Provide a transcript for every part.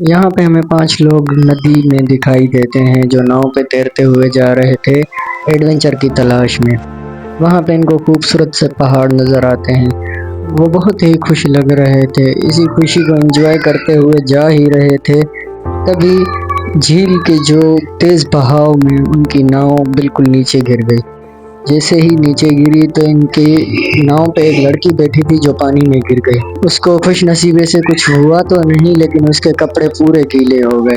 यहाँ पे हमें 5 लोग नदी में दिखाई देते हैं जो नाव पे तैरते हुए जा रहे थे एडवेंचर की तलाश में। वहाँ पे इनको खूबसूरत से पहाड़ नज़र आते हैं। वो बहुत ही खुश लग रहे थे। इसी खुशी को एंजॉय करते हुए जा ही रहे थे, तभी झील के जो तेज़ बहाव में उनकी नाव बिल्कुल नीचे गिर गई। जैसे ही नीचे गिरी तो इनकी नाव पे एक लड़की बैठी थी जो पानी में गिर गई। उसको खुशनसीबी से कुछ हुआ तो नहीं, लेकिन उसके कपड़े पूरे गीले हो गए।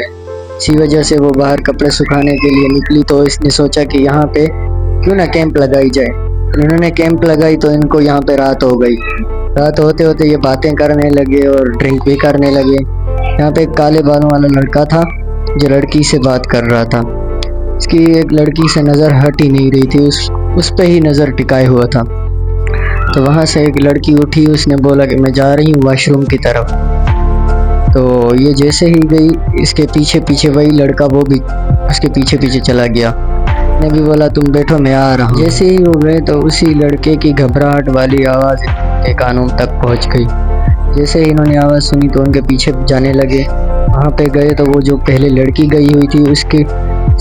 इसी वजह से वो बाहर कपड़े सुखाने के लिए निकली तो इसने सोचा कि यहाँ पे क्यों ना कैंप लगाई जाए। इन्होंने कैंप लगाई तो इनको यहाँ पे रात हो गई। रात होते होते ये बातें करने लगे और ड्रिंक भी करने लगे। यहाँ पे एक काले बालों वाला लड़का था जो लड़की से बात कर रहा था। इसकी एक लड़की से नज़र हट ही नहीं रही थी, उस पे ही नज़र टिकाए हुआ था। तो वहाँ से एक लड़की उठी, उसने बोला कि मैं जा रही हूँ वॉशरूम की तरफ। तो ये जैसे ही गई, इसके पीछे पीछे वही लड़का वो भी उसके पीछे पीछे चला गया। ने भी बोला तुम बैठो मैं आ रहा हूँ। जैसे ही वो गए तो उसी लड़के की घबराहट वाली आवाज़ के कानों तक पहुँच गई। जैसे ही इन्होंने आवाज़ सुनी तो उनके पीछे जाने लगे। वहाँ पे गए तो वो जो पहले लड़की गई हुई थी उसके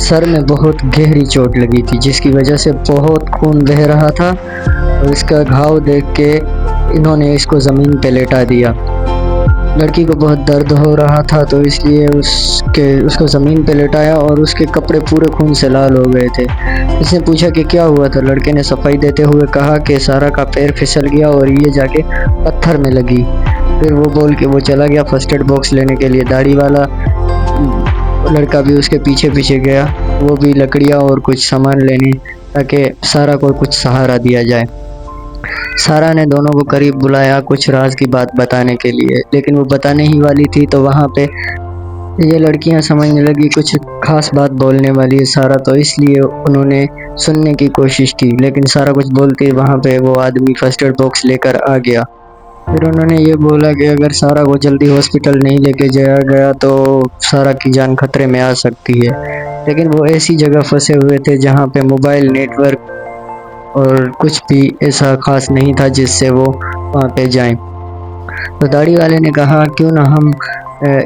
सर में बहुत गहरी चोट लगी थी, जिसकी वजह से बहुत खून बह रहा था। और इसका घाव देख के इन्होंने इसको ज़मीन पे लेटा दिया। लड़की को बहुत दर्द हो रहा था तो इसलिए उसको ज़मीन पे लेटाया और उसके कपड़े पूरे खून से लाल हो गए थे। इसने पूछा कि क्या हुआ था। लड़के ने सफाई देते हुए कहा कि सारा का पैर फिसल गया और ये जाके पत्थर में लगी। फिर वो बोल के वो चला गया फर्स्ट एड बॉक्स लेने के लिए। दाढ़ी वाला लड़का भी उसके पीछे पीछे गया, वो भी लकड़ियाँ और कुछ सामान लेने, ताकि सारा को कुछ सहारा दिया जाए। सारा ने दोनों को करीब बुलाया कुछ राज की बात बताने के लिए, लेकिन वो बताने ही वाली थी तो वहाँ पे ये लड़कियाँ समझने लगी कुछ खास बात बोलने वाली है सारा, तो इसलिए उन्होंने सुनने की कोशिश की। लेकिन सारा कुछ बोलते वहाँ पे वो आदमी फर्स्ट एड बॉक्स लेकर आ गया। फिर उन्होंने ये बोला कि अगर सारा को जल्दी हॉस्पिटल नहीं लेके जाया गया तो सारा की जान खतरे में आ सकती है। लेकिन वो ऐसी जगह फंसे हुए थे जहाँ पे मोबाइल नेटवर्क और कुछ भी ऐसा खास नहीं था जिससे वो वहाँ पे जाएं। तो दाढ़ी वाले ने कहा क्यों ना हम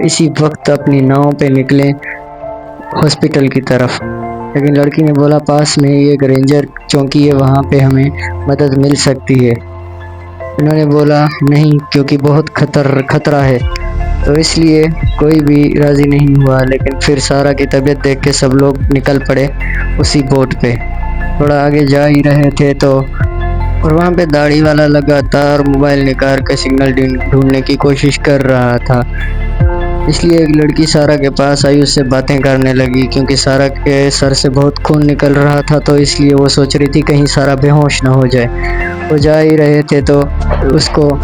इसी वक्त अपनी नाव पे निकलें हॉस्पिटल की तरफ। लेकिन लड़की ने बोला पास में ही एक रेंजर चौकी है, वहाँ पे हमें मदद मिल सकती है। इन्होंने बोला नहीं, क्योंकि बहुत खतरा है, तो इसलिए कोई भी राज़ी नहीं हुआ। लेकिन फिर सारा की तबीयत देख के सब लोग निकल पड़े उसी बोट पे। थोड़ा आगे जा ही रहे थे तो और वहाँ पे दाढ़ी वाला लगातार मोबाइल निकाल के सिग्नल ढूंढने की कोशिश कर रहा था। इसलिए एक लड़की सारा के पास आई, उससे बातें करने लगी। क्योंकि सारा के सर से बहुत खून निकल रहा था तो इसलिए वो सोच रही थी कहीं सारा बेहोश ना हो जाए। वो जा ही रहे थे तो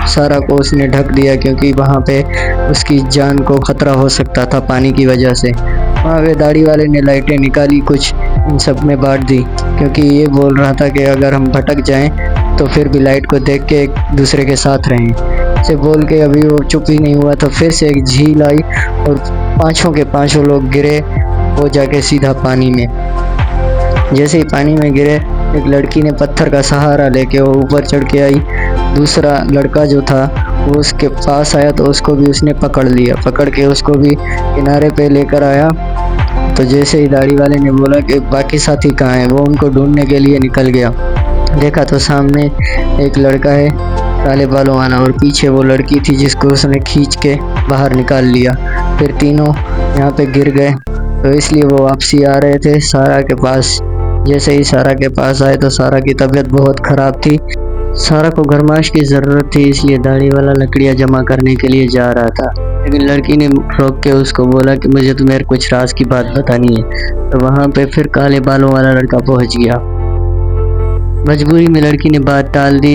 सारा को उसने ढक दिया, क्योंकि वहाँ पे उसकी जान को खतरा हो सकता था पानी की वजह से। वहाँ पे दाढ़ी वाले ने लाइटें निकाली, कुछ इन सब में बांट दी, क्योंकि ये बोल रहा था कि अगर हम भटक जाएं तो फिर भी लाइट को देख के एक दूसरे के साथ रहें। से बोल के अभी वो चुप ही नहीं हुआ तो फिर से एक झील आई और पांचों के पांचों लोग गिरे। वो जाके सीधा पानी में, जैसे ही पानी में गिरे एक लड़की ने पत्थर का सहारा लेके वो ऊपर चढ़ के आई। दूसरा लड़का जो था वो उसके पास आया तो उसको भी उसने पकड़ लिया, पकड़ के उसको भी किनारे पे लेकर आया। तो जैसे ही दाढ़ी वाले ने बोला कि बाकी साथी कहाँ हैं, वो उनको ढूंढने के लिए निकल गया। देखा तो सामने एक लड़का है काले बालों वाला और पीछे वो लड़की थी जिसको उसने खींच के बाहर निकाल लिया। फिर तीनों यहाँ पे गिर गए तो इसलिए वो वापसी आ रहे थे सारा के पास। जैसे ही सारा के पास आए तो सारा की तबीयत बहुत ख़राब थी। सारा को गरमाश की ज़रूरत थी, इसलिए दाढ़ी वाला लकड़ियाँ जमा करने के लिए जा रहा था। लेकिन लड़की ने रोक के उसको बोला कि मुझे तुम्हें कुछ राज की बात बतानी है। तो वहाँ पे फिर काले बालों वाला लड़का पहुँच गया। मजबूरी में लड़की ने बात टाल दी,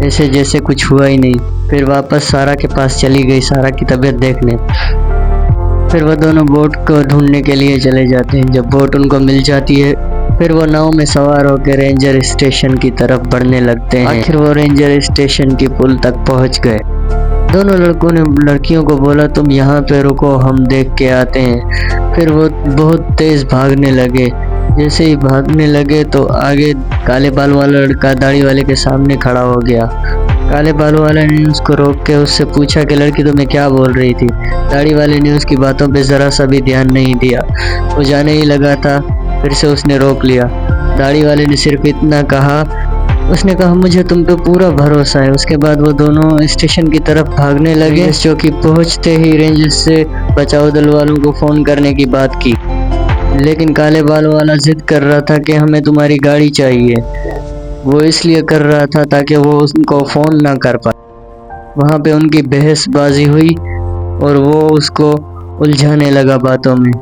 ऐसे जैसे कुछ हुआ ही नहीं। फिर वापस सारा के पास चली गई सारा की तबीयत देखने। फिर वो दोनों बोट को ढूंढने के लिए चले जाते हैं। जब बोट उनको मिल जाती है फिर वो नाव में सवार होकर रेंजर स्टेशन की तरफ बढ़ने लगते हैं। आखिर वो रेंजर स्टेशन की पुल तक पहुंच गए। दोनों लड़कों ने लड़कियों को बोला तुम यहाँ पे रुको, हम देख के आते हैं। फिर वो बहुत तेज भागने लगे। जैसे ही भागने लगे तो आगे काले बाल वाला लड़का दाढ़ी वाले के सामने खड़ा हो गया। काले बालों वाले ने उसको रोक के उससे पूछा कि लड़की तुम्हें क्या बोल रही थी। दाढ़ी वाले ने उसकी बातों पे ज़रा सा भी ध्यान नहीं दिया, वो जाने ही लगा था। फिर से उसने रोक लिया। दाढ़ी वाले ने सिर्फ इतना कहा, उसने कहा मुझे तुम पे पूरा भरोसा है। उसके बाद वो दोनों स्टेशन की तरफ भागने लगे। जो कि पहुंचते ही रेंजर्स से बचाव दल वालों को फ़ोन करने की बात की, लेकिन काले बालों वाला जिद कर रहा था कि हमें तुम्हारी गाड़ी चाहिए। वो इसलिए कर रहा था ताकि वो उनको फ़ोन ना कर पाए। वहाँ पे उनकी बहसबाजी हुई और वो उसको उलझाने लगा बातों में।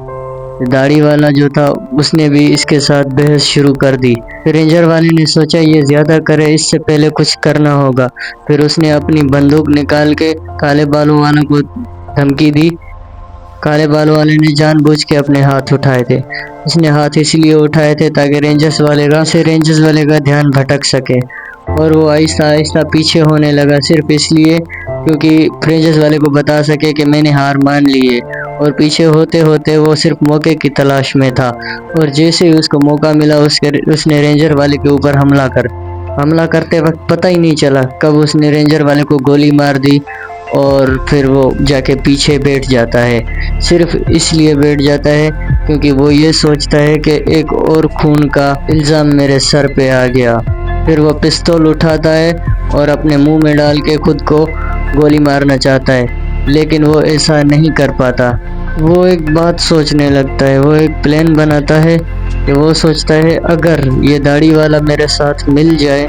दाढ़ी वाला जो था उसने भी इसके साथ बहस शुरू कर दी। फिर रेंजर वाले ने सोचा ये ज़्यादा करे, इससे पहले कुछ करना होगा। फिर उसने अपनी बंदूक निकाल के काले बालों वाले को धमकी दी। काले बालों वाले ने जानबूझ के अपने हाथ उठाए थे। उसने हाथ इसलिए उठाए थे ताकि रेंजर्स वाले का ध्यान भटक सके, और वो आहिस्ता आहिस्ता पीछे होने लगा, सिर्फ इसलिए क्योंकि रेंजर्स वाले को बता सके कि मैंने हार मान ली है। और पीछे होते होते वो सिर्फ मौके की तलाश में था, और जैसे ही उसको मौका मिला उसने रेंजर वाले के ऊपर हमला करते वक्त पता ही नहीं चला कब उसने रेंजर वाले को गोली मार दी। और फिर वो जाके पीछे बैठ जाता है, सिर्फ इसलिए बैठ जाता है क्योंकि वो ये सोचता है कि एक और खून का इल्ज़ाम मेरे सर पे आ गया। फिर वो पिस्तौल उठाता है और अपने मुंह में डाल के खुद को गोली मारना चाहता है, लेकिन वो ऐसा नहीं कर पाता। वो एक बात सोचने लगता है, वो एक प्लान बनाता है कि वो सोचता है अगर ये दाढ़ी वाला मेरे साथ मिल जाए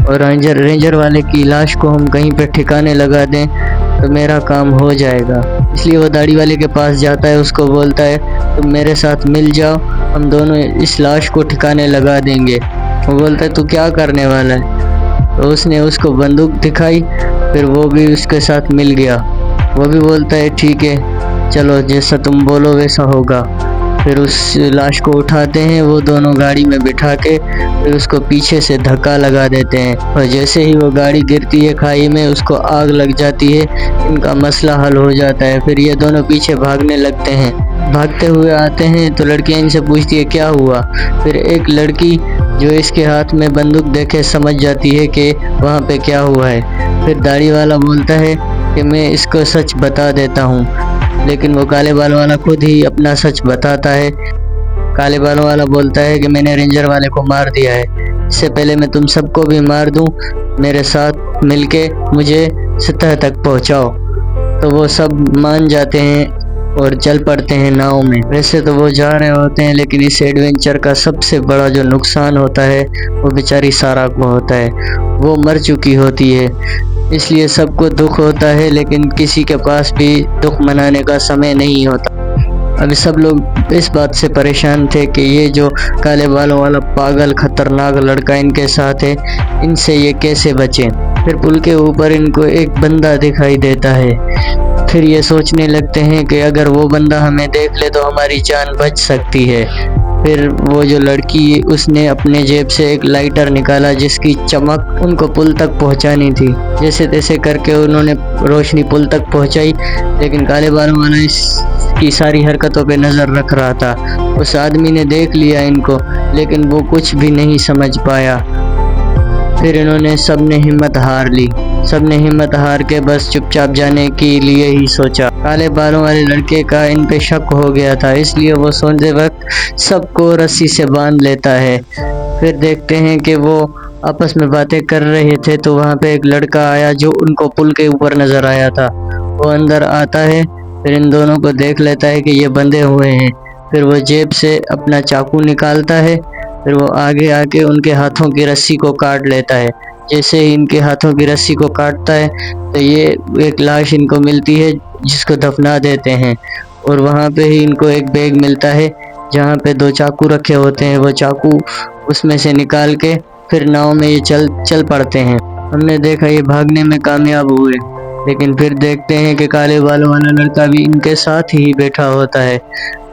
और रेंजर वाले की लाश को हम कहीं पे ठिकाने लगा दें तो मेरा काम हो जाएगा। इसलिए वो दाढ़ी वाले के पास जाता है, उसको बोलता है तुम मेरे साथ मिल जाओ, हम दोनों इस लाश को ठिकाने लगा देंगे। वो बोलता है तू क्या करने वाला है? तो उसने उसको बंदूक दिखाई, फिर वो भी उसके साथ मिल गया। वो भी बोलता है ठीक है, चलो जैसा तुम बोलो वैसा होगा। फिर उस लाश को उठाते हैं, वो दोनों गाड़ी में बिठा के फिर उसको पीछे से धक्का लगा देते हैं, और जैसे ही वो गाड़ी गिरती है खाई में, उसको आग लग जाती है। इनका मसला हल हो जाता है। फिर ये दोनों पीछे भागने लगते हैं। भागते हुए आते हैं तो लड़कियां इनसे पूछती है क्या हुआ। फिर एक लड़की जो इसके हाथ में बंदूक देखे समझ जाती है कि वहाँ पे क्या हुआ है। फिर दाढ़ी वाला बोलता है कि मैं इसको सच बता देता हूँ, लेकिन वो काले बालों वाला खुद ही अपना सच बताता है। काले बालों वाला बोलता है कि मैंने रेंजर वाले को मार दिया है, इससे पहले मैं तुम सबको भी मार दूं, मेरे साथ मिलके मुझे सतह तक पहुंचाओ। तो वो सब मान जाते हैं और चल पड़ते हैं नाव में। वैसे तो वो जा रहे होते हैं, लेकिन इस एडवेंचर का सबसे बड़ा जो नुकसान होता है वो बेचारी सारा को होता है। वो मर चुकी होती है, इसलिए सबको दुख होता है, लेकिन किसी के पास भी दुख मनाने का समय नहीं होता। अभी सब लोग इस बात से परेशान थे कि ये जो काले बालों वाला पागल खतरनाक लड़का इनके साथ है, इनसे ये कैसे बचें। फिर पुल के ऊपर इनको एक बंदा दिखाई देता है। फिर ये सोचने लगते हैं कि अगर वो बंदा हमें देख ले तो हमारी जान बच सकती है। फिर वो जो लड़की, उसने अपने जेब से एक लाइटर निकाला जिसकी चमक उनको पुल तक पहुंचानी थी। जैसे तैसे करके उन्होंने रोशनी पुल तक पहुंचाई, लेकिन काले बालों वाला इसकी सारी हरकतों पे नज़र रख रहा था। उस आदमी ने देख लिया इनको, लेकिन वो कुछ भी नहीं समझ पाया। फिर इन्होंने सबने हिम्मत हार के बस चुपचाप जाने के लिए ही सोचा। काले बालों वाले लड़के का इन पे शक हो गया था, इसलिए वो सोते वक्त सबको रस्सी से बांध लेता है। फिर देखते हैं कि वो आपस में बातें कर रहे थे, तो वहाँ पे एक लड़का आया जो उनको पुल के ऊपर नजर आया था। वो अंदर आता है, फिर इन दोनों को देख लेता है कि ये बंधे हुए हैं। फिर वो जेब से अपना चाकू निकालता है, फिर वो आगे आके उनके हाथों की रस्सी को काट लेता है। जैसे ही इनके हाथों की रस्सी को काटता है तो ये एक लाश इनको मिलती है जिसको दफना देते हैं, और वहाँ पे ही इनको एक बैग मिलता है जहाँ पे 2 चाकू रखे होते हैं। वो चाकू उसमें से निकाल के फिर नाव में ये चल पड़ते हैं। हमने देखा ये भागने में कामयाब हुए, लेकिन फिर देखते हैं कि काले बालों वाला लड़का भी इनके साथ ही बैठा होता है।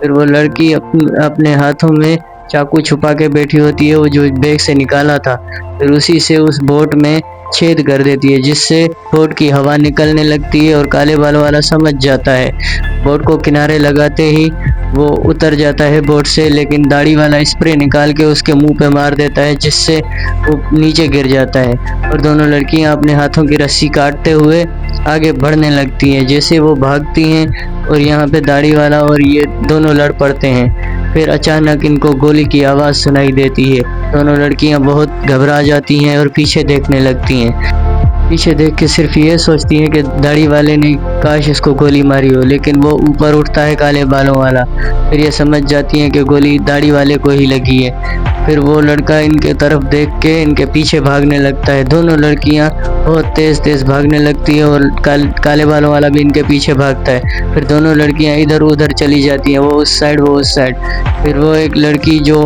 फिर वो लड़की अपने हाथों में चाकू छुपा के बैठी होती है, वो जो बैग से निकाला था। फिर उसी से उस बोट में छेद कर देती है, जिससे बोट की हवा निकलने लगती है और काले बालों वाला समझ जाता है। बोट को किनारे लगाते ही वो उतर जाता है बोट से, लेकिन दाढ़ी वाला स्प्रे निकाल के उसके मुंह पे मार देता है, जिससे वो नीचे गिर जाता है और दोनों लड़कियां अपने हाथों की रस्सी काटते हुए आगे बढ़ने लगती हैं। जैसे वो भागती हैं और यहाँ पे दाढ़ी वाला और ये दोनों लड़ पड़ते हैं। फिर अचानक इनको गोली की आवाज़ सुनाई देती है। दोनों लड़कियां बहुत घबरा जाती हैं और पीछे देखने लगती हैं। पीछे देख के सिर्फ ये सोचती हैं कि दाढ़ी वाले ने काश इसको गोली मारी हो, लेकिन वो ऊपर उठता है काले बालों वाला। फिर ये समझ जाती हैं कि गोली दाढ़ी वाले को ही लगी है। फिर वो लड़का इनके तरफ देख के इनके पीछे भागने लगता है। दोनों लड़कियां बहुत तेज़ तेज़ भागने लगती है और काले बालों वाला भी इनके पीछे भागता है। फिर दोनों लड़कियां इधर उधर चली जाती हैं, वो उस साइड वो उस साइड। फिर वो एक लड़की जो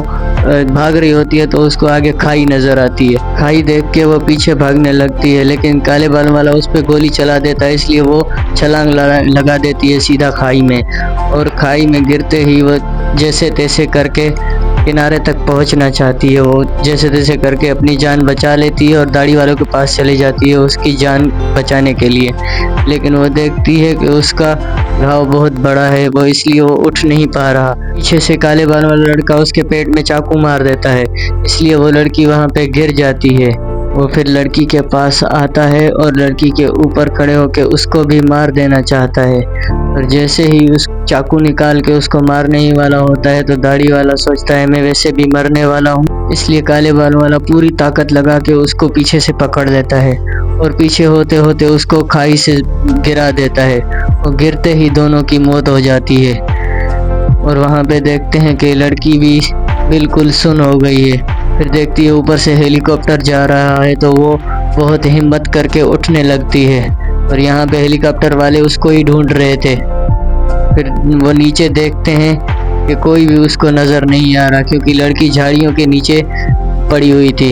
भाग रही होती है तो उसको आगे खाई नज़र आती है। खाई देख के वो पीछे भागने लगती है, लेकिन काले बालों वाला उस पर गोली चला देता है, इसलिए वो छलांग लगा देती है सीधा खाई में। और खाई में गिरते ही वो जैसे तैसे करके किनारे तक पहुंचना चाहती है। वो जैसे तैसे करके अपनी जान बचा लेती है और दाढ़ी वालों के पास चली जाती है उसकी जान बचाने के लिए, लेकिन वो देखती है कि उसका घाव बहुत बड़ा है, वो इसलिए वो उठ नहीं पा रहा। पीछे से काले बालों वाला लड़का उसके पेट में चाकू मार देता है, इसलिए वो लड़की वहाँ पे गिर जाती है। वो फिर लड़की के पास आता है और लड़की के ऊपर खड़े होकर उसको भी मार देना चाहता है। और जैसे ही उस चाकू निकाल के उसको मारने ही वाला होता है तो दाढ़ी वाला सोचता है मैं वैसे भी मरने वाला हूँ, इसलिए काले बालों वाला पूरी ताकत लगा के उसको पीछे से पकड़ लेता है और पीछे होते होते उसको खाई से गिरा देता है। और गिरते ही दोनों की मौत हो जाती है। और वहाँ पे देखते हैं कि लड़की भी बिल्कुल सुन्न हो गई है। फिर देखती है ऊपर से हेलीकॉप्टर जा रहा है तो वो बहुत हिम्मत करके उठने लगती है और यहाँ पे हेलीकॉप्टर वाले उसको ही ढूंढ रहे थे। फिर वो नीचे देखते हैं कि कोई भी उसको नज़र नहीं आ रहा, क्योंकि लड़की झाड़ियों के नीचे पड़ी हुई थी।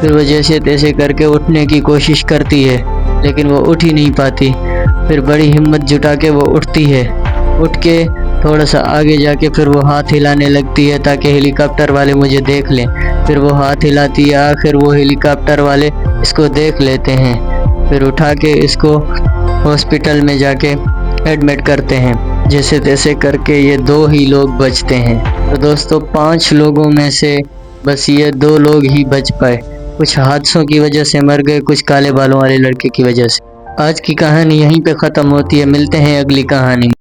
फिर वो जैसे तैसे करके उठने की कोशिश करती है, लेकिन वो उठ ही नहीं पाती। फिर बड़ी हिम्मत जुटा के वो उठती है। उठ के थोड़ा सा आगे जाके फिर वो हाथ हिलाने लगती है ताकि हेलीकॉप्टर वाले मुझे देख लें। फिर वो हाथ हिलाती है, आखिर वो हेलीकॉप्टर वाले इसको देख लेते हैं। फिर उठा के इसको हॉस्पिटल में जाके एडमिट करते हैं। जैसे तैसे करके ये 2 ही लोग बचते हैं। तो दोस्तों 5 लोगों में से बस ये 2 लोग ही बच पाए। कुछ हादसों की वजह से मर गए, कुछ काले बालों वाले लड़के की वजह से। आज की कहानी यहीं पे ख़त्म होती है। मिलते हैं अगली कहानी में।